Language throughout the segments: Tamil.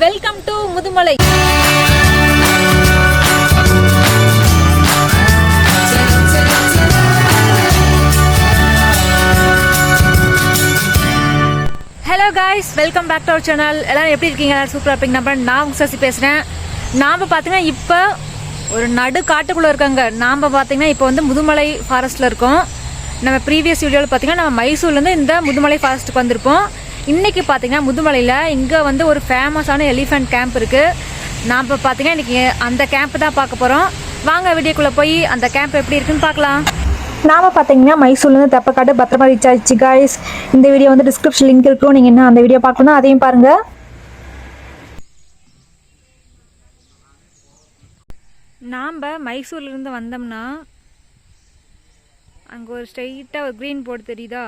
Welcome to Mudumalai. Hello guys, welcome back to our channel. எல்லாரும் எப்படி இருக்கீங்க? எல்லாரும் சூப்பராக இருப்பீங்க. நான் உங்க சசி பேசுகிறேன். நாம் பார்த்தீங்கன்னா இப்போ ஒரு நடு காட்டுக்குள்ளே இருக்காங்க. நாம் பார்த்தீங்கன்னா இப்போ வந்து முதுமலை ஃபாரஸ்ட்டில் இருக்கோம். நம்ம ப்ரீவியஸ் வீடியோவில் பார்த்தீங்கன்னா நம்ம மைசூர்லேருந்து இந்த முதுமலை ஃபாரஸ்ட்டுக்கு வந்திருப்போம். இன்றைக்கி பார்த்தீங்கன்னா முதுமலையில் இங்கே வந்து ஒரு ஃபேமஸான எலிஃபெண்ட் கேம்ப் இருக்குது. நாம் இப்போ பார்த்தீங்கன்னா இன்றைக்கி அந்த கேம்ப் தான் பார்க்க போகிறோம். வாங்க வீடியோக்குள்ளே போய் அந்த கேம்ப் எப்படி இருக்குன்னு பார்க்கலாம். நாம் பார்த்தீங்கன்னா மைசூர்லேருந்து தெப்பக்காடு பத்திரமா ரீச் ஆயிடுச்சு காய்ஸ். இந்த வீடியோ வந்து டிஸ்கிரிப்ஷன் லிங்க் இருக்கும். நீங்கள் என்ன அந்த வீடியோ பார்க்கணும் அதையும் பாருங்கள். நாம் மைசூர்லேருந்து வந்தோம்னா அங்கே ஒரு ஸ்ட்ரெயிட்டாக ஒரு க்ரீன் போர்டு தெரியுதா?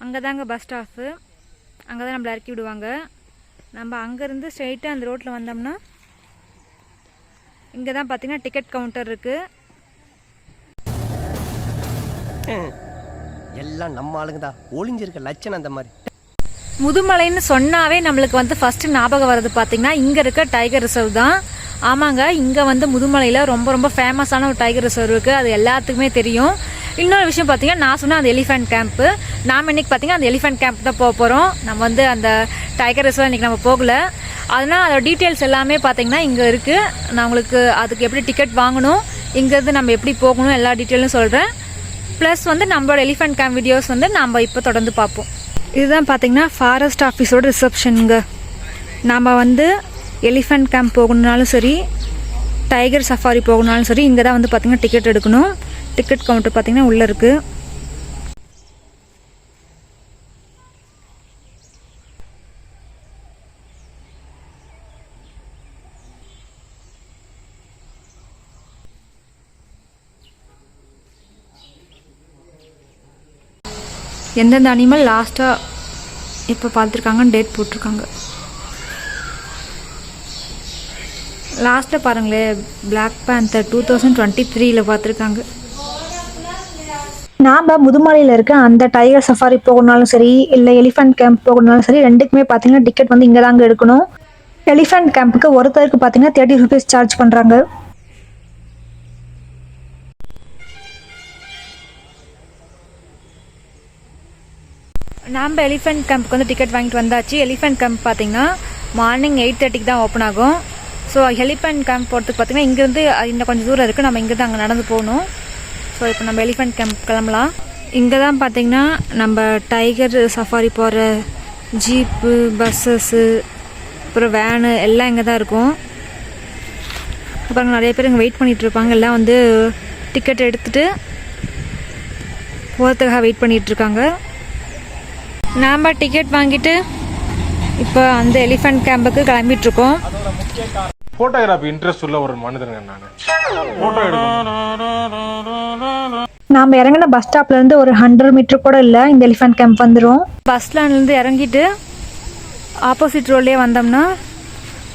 அங்கே தாங்க பஸ் ஸ்டாப்பு. அங்கே தான் நம்மளை இறக்கி விடுவாங்க. நம்ம அங்கேருந்து ஸ்ட்ரெயிட்டாக அந்த ரோட்டில் வந்தோம்னா இங்கே தான் பார்த்தீங்கன்னா டிக்கெட் கவுண்டர் இருக்குது. எல்லாம் நம்ம ஆளுங்க தான் ஒளிஞ்சிருக்க லட்சணம். அந்த மாதிரி முதுமலைன்னு சொன்னாவே நம்மளுக்கு வந்து ஃபஸ்ட்டு ஞாபகம் வர்றது பார்த்தீங்கன்னா இங்கே இருக்க டைகர் ரிசர்வ் தான். ஆமாங்க, இங்கே வந்து முதுமலையில் ரொம்ப ஃபேமஸான ஒரு டைகர் ரிசர்வ் இருக்குது. அது எல்லாத்துக்குமே தெரியும். இன்னொரு விஷயம் பார்த்தீங்கன்னா நான் சொன்ன அந்த எலிஃபெண்ட் கேம்ப்பு. நாம் இன்றைக்கி பார்த்தீங்கன்னா அந்த எலிஃபெண்ட் கேம்ப் தான் போக போகிறோம். நம்ம வந்து அந்த டைகர் ரிசர்வ் இன்றைக்கி நம்ம போகல. அதனால் அதோட டீட்டெயில்ஸ் எல்லாமே பார்த்தீங்கன்னா இங்கே இருக்குது. நான் உங்களுக்கு அதுக்கு எப்படி டிக்கெட் வாங்கணும், இங்கேருந்து நம்ம எப்படி போகணும் எல்லா டீட்டெயிலும் சொல்கிறேன். ப்ளஸ் வந்து நம்மளோட எலிஃபெண்ட் கேம்ப் வீடியோஸ் வந்து நம்ம இப்போ தொடர்ந்து பார்ப்போம். இதுதான் பார்த்தீங்கன்னா ஃபாரஸ்ட் ஆஃபீஸோட ரிசப்ஷனுங்க. நாம் வந்து எலிஃபெண்ட் கேம்ப் போகணுன்னாலும் சரி, டைகர் சஃபாரி போகணுன்னாலும் சரி, இங்கே தான் வந்து பார்த்திங்கன்னா டிக்கெட் எடுக்கணும். டிக்கெட் கவுண்டர் பார்த்திங்கன்னா உள்ளே இருக்குது. எந்தெந்த அனிமல் லாஸ்ட்டாக இப்போ பார்த்துருக்காங்கன்னு டேட் போட்டிருக்காங்க. லாஸ்ட்டில் பாருங்களேன், பிளாக் பேந்தர் 2023 பார்த்துருக்காங்க. நாம் முதுமலையில் இருக்க அந்த டைகர் சஃபாரி போகணுனாலும் சரி, இல்லை எலிஃபெண்ட் கேம்ப் போகணுனாலும் சரி, ரெண்டுக்குமே பார்த்தீங்கன்னா டிக்கெட் வந்து இங்கே தாங்க எடுக்கணும். எலிஃபெண்ட் கேம்புக்கு ஒருத்தருக்கு பார்த்தீங்கன்னா 30 rupees சார்ஜ் பண்ணுறாங்க. நாம் எலிஃபெண்ட் கேம்புக்கு வந்து டிக்கெட் வாங்கிட்டு வந்தாச்சு. எலிஃபெண்ட் கேம்ப் பார்த்தீங்கன்னா மார்னிங் 8:30 தான் ஓப்பன் ஆகும். ஸோ எலிஃபெண்ட் கேம்ப் போகிறதுக்கு பார்த்தீங்கன்னா இங்கேருந்து இன்னும் கொஞ்சம் தூரம் இருக்குது. நம்ம இங்கே தான் அங்கே நடந்து போகணும். ஸோ இப்போ நம்ம எலிஃபெண்ட் கேம்ப் கிளம்பலாம். இங்கே தான் பார்த்தீங்கன்னா நம்ம டைகர் சஃபாரி போகிற ஜீப்பு, பஸ்ஸஸ்ஸு, அப்புறம் வேனு எல்லாம் இங்கே தான் இருக்கும். அப்புறம் நிறைய பேர் இங்கே வெயிட் பண்ணிகிட்ருப்பாங்க. எல்லாம் வந்து டிக்கெட் எடுத்துகிட்டு போகிறதுக்காக வெயிட் பண்ணிகிட்ருக்காங்க. நாம் டிக்கெட் வாங்கிட்டு இப்போ அந்த எலிஃபெண்ட் கேம்புக்கு கிளம்பிட்டுருக்கோம். போட்டோகிராஃபி இன்ட்ரெஸ்ட் உள்ள ஒரு மனிதனுங்க நான். போட்டோ எடுக்கணும். நாம் இறங்கின பஸ் ஸ்டாப்லேருந்து ஒரு 100 மீட்டர் கூட இல்லை, இந்த எலிஃபெண்ட் கேம்ப் வந்துடும். பஸ் ஸ்டாண்ட்லேருந்து இறங்கிட்டு ஆப்போசிட் ரோட்லேயே வந்தோம்னா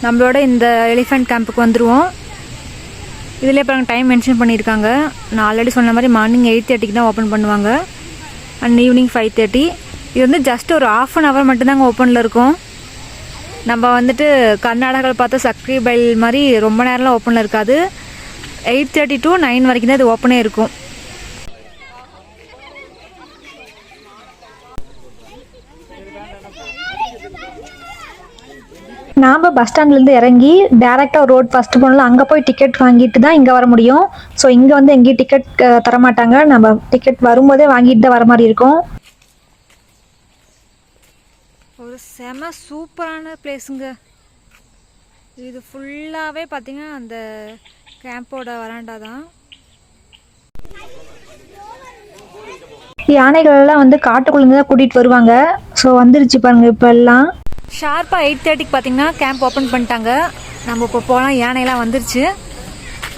நம்மளோட இந்த எலிஃபெண்ட் கேம்புக்கு வந்துடுவோம். இதில் இப்போ டைம் மென்ஷன் பண்ணியிருக்காங்க. நான் ஆல்ரெடி சொன்ன மாதிரி மார்னிங் 8:30 தான் ஓப்பன் பண்ணுவாங்க அண்ட் ஈவினிங் 5:30. இது வந்து ஜஸ்ட் ஒரு 1/2 hour மட்டும்தாங்க ஓப்பனில் இருக்கும். நம்ம வந்துட்டு கர்நாடகாவில் பார்த்த சக்ரி பைல் மாதிரி ரொம்ப நேரம்லாம் ஓப்பனில் இருக்காது. 8:30 to 9 வரைக்கும் தான் இது ஓப்பனே இருக்கும். நாம் பஸ் ஸ்டாண்ட்லேருந்து இறங்கி டேரெக்டாக ரோட் ஃபஸ்ட்டு போனாலும் அங்கே போய் டிக்கெட் வாங்கிட்டு தான் இங்கே வர முடியும். ஸோ இங்கே வந்து எங்கேயும் டிக்கெட் தரமாட்டாங்க. நம்ம டிக்கெட் வரும்போதே வாங்கிட்டு தான் வர மாதிரி இருக்கும். ஒரு செம சூப்பரான பிளேஸுங்க இது. ஃபுல்லாகவே பார்த்தீங்கன்னா அந்த கேம்போட வராண்டா தான். யானைகள்லாம் வந்து காட்டுக்குள்ளேருந்து தான் கூட்டிகிட்டு வருவாங்க. ஸோ வந்துருச்சு பாருங்கள். இப்போ எல்லாம் ஷார்ப்பாக 8:30 பார்த்தீங்கன்னா கேம்ப் ஓப்பன் பண்ணிட்டாங்க. நம்ம இப்போ போகலாம். யானையெல்லாம் வந்துருச்சு.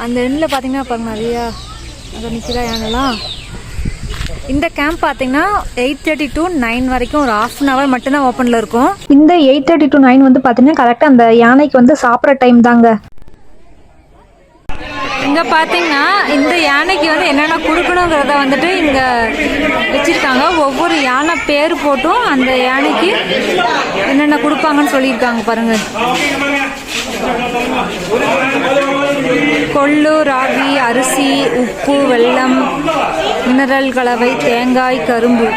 அந்த எண்ணில் பார்த்தீங்கன்னா பாருங்க நிறையா அங்கே நிற்கிறா யானைலாம். இந்த கேம்ப் பார்த்தீங்கன்னா 8:30 to 9 வரைக்கும் ஒரு 1/2 hour மட்டும்தான் ஓப்பனில் இருக்கும். இந்த 8:30 to 9 வந்து பார்த்தீங்கன்னா கரெக்டாக அந்த யானைக்கு வந்து சாப்பிட்ற டைம் தாங்க. இங்கே பார்த்தீங்கன்னா இந்த யானைக்கு வந்து என்னென்ன கொடுக்கணுங்கிறத வந்துட்டு இங்கே வச்சுருக்காங்க. ஒவ்வொரு யானை பேர் போட்டும் அந்த யானைக்கு என்னென்ன கொடுப்பாங்கன்னு சொல்லியிருக்காங்க பாருங்கள். கொள்ளு, ராகி, அரிசி, உப்பு, வெல்லம், மினரல் கலவை, தேங்காய், கரும்பு.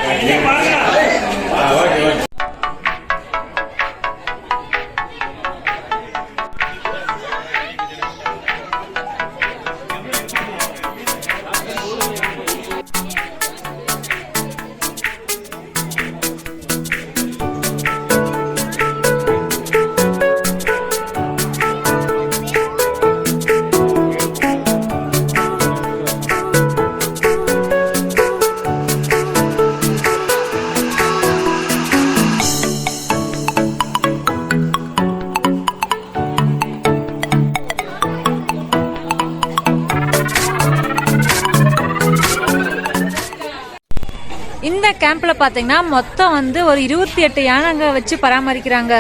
இந்த கேம்ப்ல பாத்தீங்கன்னா மொத்தம் வந்து ஒரு 28 யானைங்க வச்சு பராமரிக்கிறாங்க.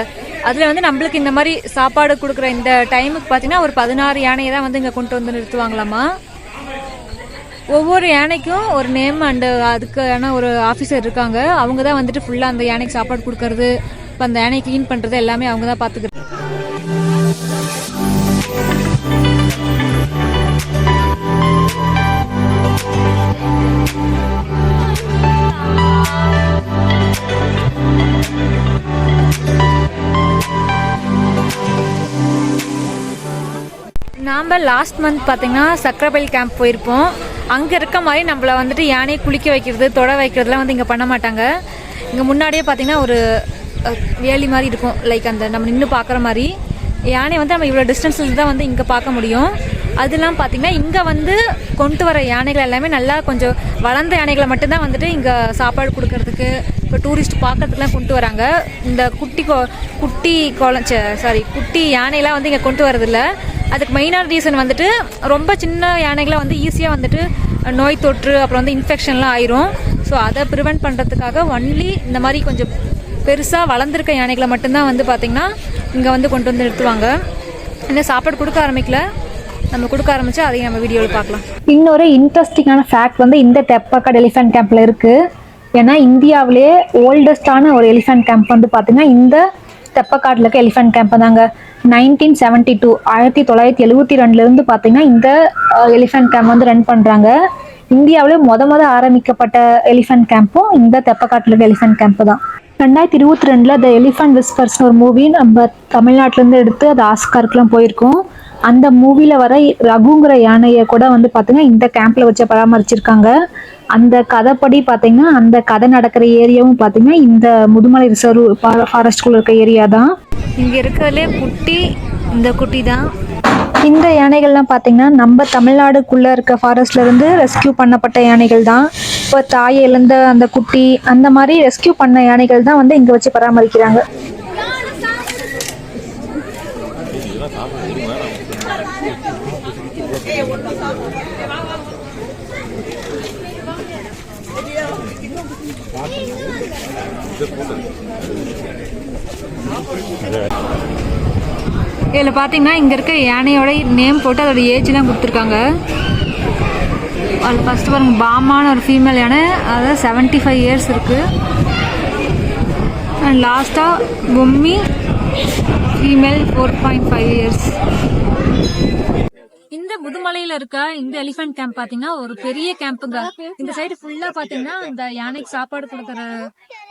அதுல வந்து நம்மளுக்கு இந்த மாதிரி சாப்பாடு கொடுக்குற இந்த டைமுக்கு பாத்தீங்கன்னா ஒரு 16 யானையை தான் வந்து இங்க கொண்டு வந்து நிறுத்துவாங்களாமா. ஒவ்வொரு யானைக்கும் ஒரு நேம் அண்ட் அதுக்கான ஒரு ஆஃபீஸர் இருக்காங்க. அவங்க தான் வந்துட்டு ஃபுல்லா அந்த யானைக்கு சாப்பாடு கொடுக்கறது, இப்போ அந்த யானையை கிளீன் பண்றது எல்லாமே அவங்க தான் பாத்துக்கிறது. நாம் லாஸ்ட் மந்த் பார்த்தீங்கன்னா சக்கரபயல் கேம்ப் போயிருப்போம். அங்கே இருக்க மாதிரி நம்மளை வந்துட்டு யானையை குளிக்க வைக்கிறது, தொட வைக்கிறதுலாம் வந்து இங்கே பண்ண மாட்டாங்க. இங்கே முன்னாடியே பார்த்தீங்கன்னா ஒரு வேலி மாதிரி இருக்கும், லைக் அந்த நம்ம நின்று பார்க்குற மாதிரி. யானை வந்து நம்ம இவ்வளோ டிஸ்டன்ஸில் தான் வந்து இங்கே பார்க்க முடியும். அதெல்லாம் பார்த்தீங்கன்னா இங்கே வந்து கொண்டு வர யானைகள் எல்லாமே நல்லா கொஞ்சம் வளர்ந்த யானைகளை மட்டும்தான் வந்துட்டு இங்கே சாப்பாடு கொடுக்கறதுக்கு, இப்போ டூரிஸ்ட் பார்க்கறதுக்குலாம் கொண்டு வராங்க. இந்த குட்டி யானைலாம் வந்து இங்கே கொண்டு வரதில்லை. அதுக்கு மெயினான ரீசன் வந்துட்டு ரொம்ப சின்ன யானைகளை வந்து ஈஸியாக வந்துட்டு நோய் தொற்று அப்புறம் வந்து இன்ஃபெக்ஷன்லாம் ஆயிரும். ஸோ அதை ப்ரிவெண்ட் பண்ணுறதுக்காக ஒன்லி இந்த மாதிரி கொஞ்சம் பெருசாக வளர்ந்துருக்க யானைகளை மட்டும்தான் வந்து பார்த்திங்கன்னா இங்கே வந்து கொண்டு வந்து நிறுத்துவாங்க. இன்னும் சாப்பாடு கொடுக்க ஆரம்பிக்கல, நம்ம கொடுக்க ஆரம்பித்தா அதையும் நம்ம வீடியோவில் பார்க்கலாம். இன்னொரு இன்ட்ரெஸ்டிங்கான ஃபேக்ட் வந்து இந்த தெப்பக்காடு எலிஃபென்ட் கேம்பில் இருக்குது. ஏன்னா இந்தியாவிலேயே ஓல்டஸ்டான ஒரு எலிஃபென்ட் கேம்ப் வந்து பார்த்திங்கன்னா இந்த தெப்பக்காட்டில் இருக்க எலிஃபென்ட் கேம்ப் தாங்க. 1972 1972 பார்த்தீங்கன்னா இந்த எலிஃபென்ட் கேம்ப் வந்து ரன் பண்ணுறாங்க. இந்தியாவிலே மொத ஆரம்பிக்கப்பட்ட எலிஃபென்ட் கேம்பும் இந்த தெப்பக்காட்டில் இருக்க எலிஃபென்ட் கேம்ப் தான். 2022 த எலிஃபென்ட் விஸ்பர்ஸ்னு ஒரு மூவி நம்ம தமிழ்நாட்டிலேருந்து எடுத்து அது ஆஸ்காருக்குலாம் போயிருக்கோம். அந்த மூவியில் வர ரகுங்கிற யானையை கூட வந்து பார்த்தீங்கன்னா இந்த கேம்பில் வச்சு பராமரிச்சிருக்காங்க. அந்த கதைப்படி பார்த்தீங்கன்னா அந்த கதை நடக்கிற ஏரியாவும் பார்த்தீங்கன்னா இந்த முதுமலை ரிசர்வ் ஃபாரஸ்ட்குள்ள இருக்க ஏரியா தான். இங்கே இருக்கிறதுலே இந்த குட்டி தான். இந்த யானைகள்லாம் பார்த்தீங்கன்னா நம்ம தமிழ்நாடுக்குள்ளே இருக்க ஃபாரஸ்ட்லேருந்து ரெஸ்கியூ பண்ணப்பட்ட யானைகள் தான். இப்போ தாயை இழந்த அந்த குட்டி அந்த மாதிரி ரெஸ்கியூ பண்ண யானைகள் தான் வந்து இங்கே வச்சு பராமரிக்கிறாங்க. இதில் பார்த்தீங்கன்னா இங்கே இருக்க யானையோட நேம் போட்டு அதோட ஏஜ்லாம் கொடுத்துருக்காங்க. அது ஃபஸ்ட்டு பாருங்க, பாமான ஒரு ஃபீமேல் யானை, அதாவது 75 இயர்ஸ் இருக்குது. அண்ட் லாஸ்ட்டாக பொம்மி ஃபீமேல் 4.5 இயர்ஸ். இந்த முதுமலையில் இருக்க இந்த எலிஃபென்ட் கேம்ப் பார்த்தீங்கன்னா ஒரு பெரிய கேம்புங்க. இந்த சைடு ஃபுல்லாக பார்த்தீங்கன்னா இந்த யானைக்கு சாப்பாடு கொடுக்குற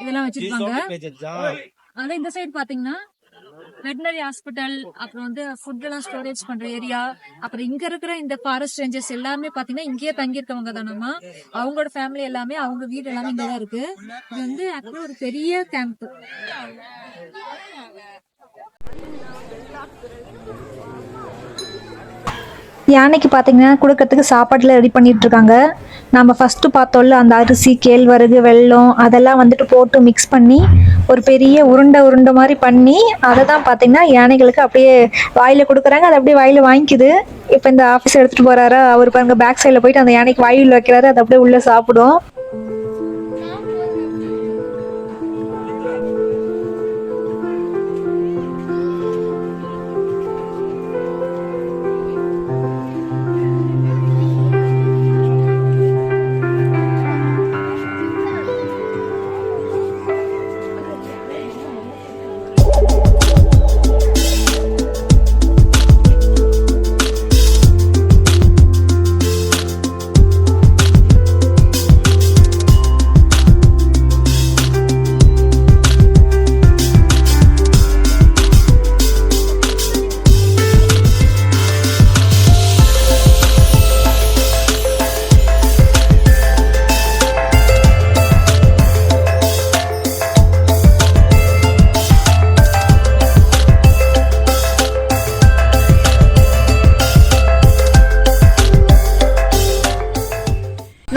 இதெல்லாம் வச்சுருப்பாங்க. அதான் இந்த சைடு பார்த்தீங்கன்னா வெட்டினரி ஹாஸ்பிட்டல், அப்புறம் வந்து ஃபுட் எல்லாம் ஸ்டோரேஜ் பண்ற ஏரியா, அப்புறம் இங்க இருக்கிற இந்த ஃபாரஸ்ட் ரேஞ்சர்ஸ் எல்லாமே பாத்தீங்கன்னா இங்கேயே தங்கி இருக்கவங்க தானம்மா. அவங்களோட ஃபேமிலி எல்லாமே, அவங்க வீடு எல்லாமே இங்கதான் இருக்கு. இது வந்து ஆக்சுவலா ஒரு பெரிய கேம்ப். யானைக்கு பார்த்தீங்கன்னா கொடுக்கறதுக்கு சாப்பாட்டில் ரெடி பண்ணிட்டு இருக்காங்க. நம்ம ஃபஸ்ட்டு பார்த்தோம்ல அந்த அரிசி, கேழ்வரகு, வெல்லம் அதெல்லாம் வந்துட்டு போட்டு மிக்ஸ் பண்ணி ஒரு பெரிய உருண்டை மாதிரி பண்ணி அதை தான் பார்த்தீங்கன்னா யானைகளுக்கு அப்படியே வாயில் கொடுக்குறாங்க. அதை அப்படியே வாயில் வாங்கிக்குது. இப்போ இந்த ஆஃபீஸ் எடுத்துகிட்டு போகிறாரா அவர் பாருங்க, பேக் சைடில் போயிட்டு அந்த யானைக்கு வாயில் வைக்கிறாரு, அதை அப்படியே உள்ளே சாப்பிடும்.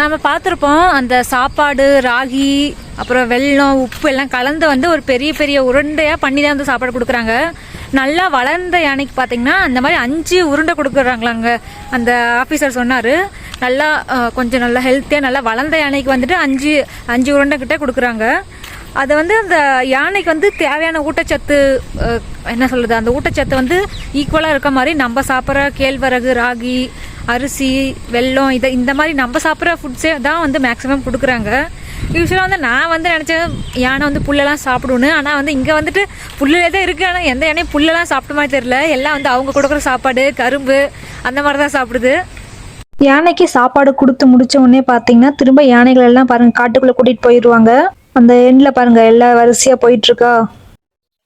நம்ம பார்த்துருப்போம் அந்த சாப்பாடு ராகி அப்புறம் வெல்லம் உப்பு எல்லாம் கலந்து வந்து ஒரு பெரிய பெரிய உருண்டையாக பண்ணி தான் வந்து சாப்பாடு கொடுக்குறாங்க. நல்லா வளர்ந்த யானைக்கு பார்த்தீங்கன்னா அந்த மாதிரி 5 உருண்டை கொடுக்குறாங்களாங்க. அந்த ஆஃபீஸர் சொன்னார். நல்லா கொஞ்சம் நல்லா ஹெல்த்தியாக நல்லா வளர்ந்த யானைக்கு வந்துட்டு 5 உருண்டை கிட்டே கொடுக்குறாங்க. அது வந்து அந்த யானைக்கு வந்து தேவையான ஊட்டச்சத்து என்ன சொல்கிறது, அந்த ஊட்டச்சத்து வந்து ஈக்குவலாக இருக்க மாதிரி நம்ம சாப்பிட்ற கேழ்வரகு ராகி அரிசி வெல்லம் இந்த மாதிரி நம்ம சாப்பிட்ற ஃபுட்ஸே தான் வந்து மேக்ஸிமம் கொடுக்குறாங்க. யூஸ்வலாக வந்து நான் வந்து நினச்சேன் யானை வந்து புல்லெல்லாம் சாப்பிடுன்னு. ஆனால் வந்து இங்கே வந்துட்டு புல்லே தான் இருக்குது. ஆனால் எந்த யானையும் புல்லெல்லாம் சாப்பிட்ட மாதிரி தெரியல. எல்லாம் வந்து அவங்க கொடுக்குற சாப்பாடு கரும்பு அந்த மாதிரி தான் சாப்பிடுது. யானைக்கு சாப்பாடு கொடுத்து முடிச்ச உடனே பார்த்தீங்கன்னா திரும்ப யானைகள் எல்லாம் பாருங்க காட்டுக்குள்ளே கூட்டிகிட்டு போயிடுவாங்க. அந்த எண்டில் பாருங்க எல்லாம் வரிசையாக போயிட்டுருக்கா.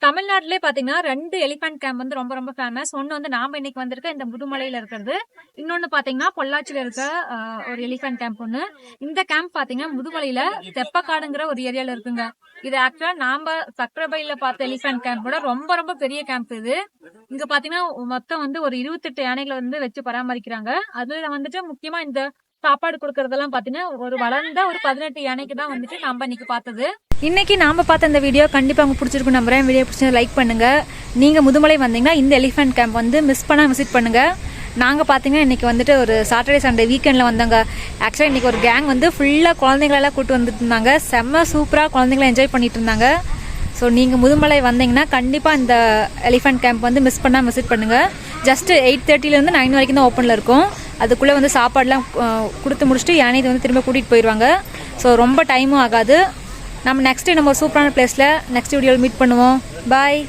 தமிழ்நாட்டிலே பார்த்தீங்கன்னா 2 எலிஃபென்ட் கேம்ப் வந்து ரொம்ப ரொம்ப ஃபேமஸ். ஒன்று வந்து நாம இன்னைக்கு வந்திருக்க இந்த முதுமலையில் இருக்கிறது. இன்னொன்று பார்த்தீங்கன்னா பொள்ளாச்சியில் இருக்க ஒரு எலிஃபென்ட் கேம்ப் ஒன்று. இந்த கேம்ப் பார்த்தீங்கன்னா முதுமலையில் தெப்பக்காடுங்கிற ஒரு ஏரியாவில் இருக்குங்க. இது ஆக்சுவலாக நாம சக்கரபையில் பார்த்த எலிஃபென்ட் கேம்போட ரொம்ப ரொம்ப பெரிய கேம்ப் இது. இங்கே பார்த்தீங்கன்னா மொத்தம் வந்து ஒரு 28 யானைகளை வந்து வச்சு பராமரிக்கிறாங்க. அதில் வந்துட்டு முக்கியமாக இந்த சாப்பாடு கொடுக்கறதெல்லாம் பார்த்தீங்கன்னா ஒரு வளர்ந்த ஒரு 18 யானைக்கு தான் வந்துட்டு நம்ம இன்னைக்கு பார்த்தது. இன்னைக்கு நாம பார்த்த இந்த வீடியோ கண்டிப்பாக உங்களுக்கு பிடிச்சிருக்கும் நம்புறேன். வீடியோ பிடிச்சது லைக் பண்ணுங்க. நீங்கள் முதுமலை வந்தீங்கன்னா இந்த எலிஃபென்ட் கேம்ப் வந்து மிஸ் பண்ணால் விசிட் பண்ணுங்க. நாங்கள் பார்த்தீங்கன்னா இன்றைக்கி வந்துட்டு ஒரு சாட்டர்டே சண்டே வீக்கெண்டில் வந்தோங்க. ஆக்சுவலாக இன்றைக்கி ஒரு கேங் வந்து ஃபுல்லாக குழந்தைங்களெல்லாம் கூப்பிட்டு வந்துட்டு இருந்தாங்க. செம்ம சூப்பராக குழந்தைங்கள என்ஜாய் பண்ணிட்டு இருந்தாங்க. ஸோ நீங்கள் முதுமலை வந்தீங்கன்னா கண்டிப்பாக இந்த எலிஃபென்ட் கேம்ப் வந்து மிஸ் பண்ணால் விசிட் பண்ணுங்கள். ஜஸ்ட் 8:30 9 வரைக்கும் தான் ஓப்பனில் இருக்கும். அதுக்குள்ளே வந்து சாப்பாடெலாம் கொடுத்து முடிச்சுட்டு யானை வந்து திரும்ப கூட்டிகிட்டு போயிடுவாங்க. ஸோ ரொம்ப டைமும் ஆகாது. நம்ம நெக்ஸ்ட்டு நம்ம ஒரு சூப்பரான பிளேஸில் நெக்ஸ்ட் வீடியோவில் மீட் பண்ணுவோம். பாய்.